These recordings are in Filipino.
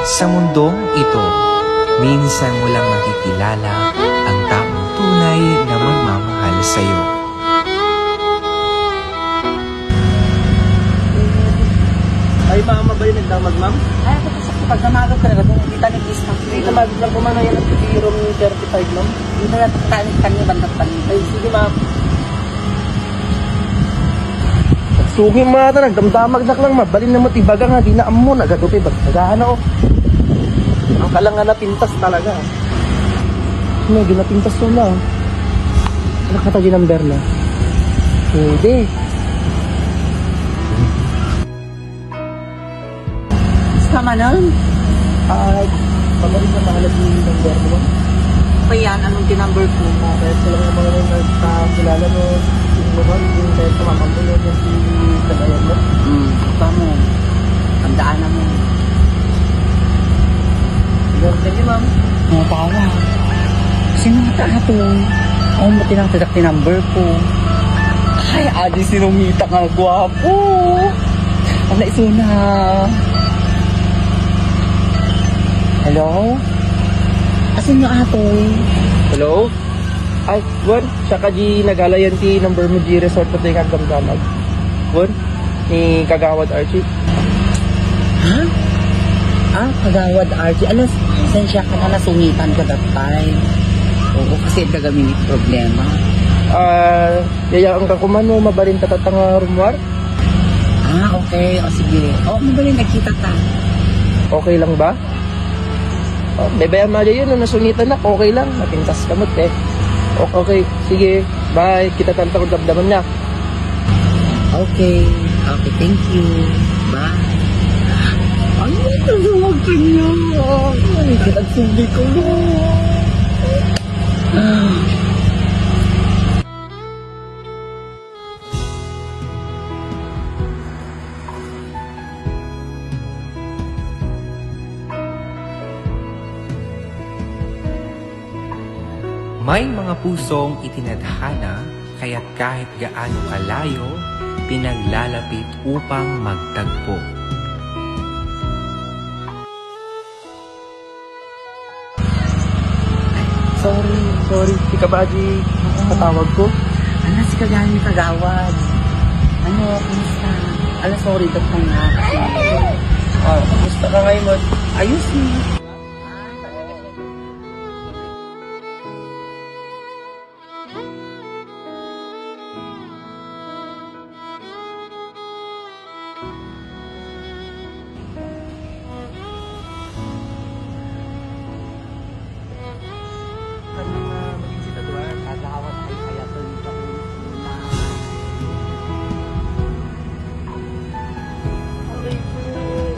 Sa mundong ito, minsan mo lang makikilala ang taong tunay na magmamahal sa'yo. Ay, mama ba yung nagdamag, ma'am? Ay, ako sa pag namagod ka na, kung kita nag-discount. Ay, namagod lang po man yan ang pitirong 35, ma'am. Hindi na tanig kanya, bandang kanya. Ay, sige, ma'am. Sugin mo ata, nagdamdamag na lang, ma'am. Balin na mo, tibaga nga, di na amo, nagadupi, bagagahan ako. Ang kalangan na pintas talaga. Ano, ginapintas ko lang. Nakatagi number na. Pwede. Sama nun? Pagaling na mahalag yung number mo. Pa yan, anong tinumber ko mo? Dahil sila nga mga nagkakilala mo, sinuhan, yung dahil sa mamamulod yung si Tagayan mo. Pa mo. Tandaan na mo. Thank you, ma'am. Mga tawa. Sino nga ito? Ako mo tinang number ko. Ay, adi sinumita nga gwapo. Ang naisuna. Hello? Asan nga atoy? Hello? Ay, Juan, siya ka di nagalayan ti number mo di resort na tayo kagdamdamag. Juan, ni Kagawad Archie. Ha? Kagawad Archie. Alas, sensya ka na nasungitan ka that time. Oo, kasi kagamin yung problema. Yayaan ka kuman mo, mabarin tatatanga rumwar? Okay. O sige. Mabaling nakita ka. Okay lang ba? Bebayan mo yun, nasungitan na, okay lang. Napintas ka mo, te. Okay, sige, bye. Kita tanta kung damdaman na. Okay, thank you. Bye. Ay, tulungan ka niya. Ay, kinagsundi ko na. May mga pusong itinadhana, kaya't kahit gaano kalayo, pinaglalapit upang magtagpo. Sorry. Si Kabadi, patawag ko. Ano, si Kagani Kagawad. Ano, kumusta? Sorry, dapat ko nga. Kumusta ka ngayon, Mod? Ayos mo.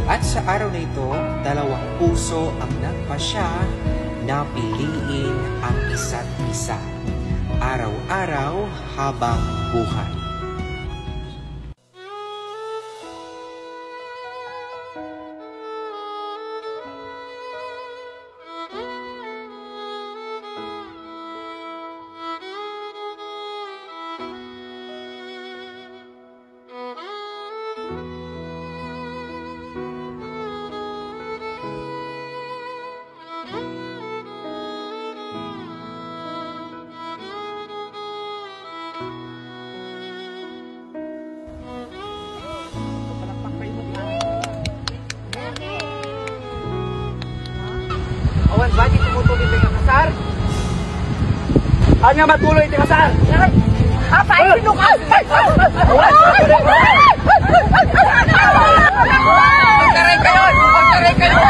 At sa araw na ito, dalawang puso ang nagpasya na piliin ang isa't isa, araw-araw habang buhay. Awan, bakit tumutuloy tayo kasar? Ano matuloy tayo kasar? Apa, ay sinukas! Magtaray kayo! Magtaray kayo!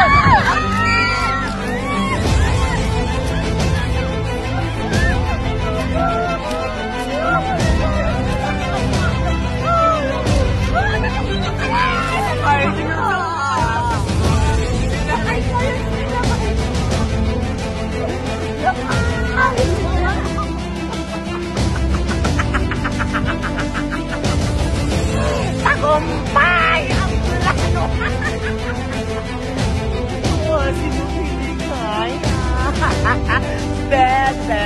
Tagumpay! Ang plano! Sinupili kaya! Bebe!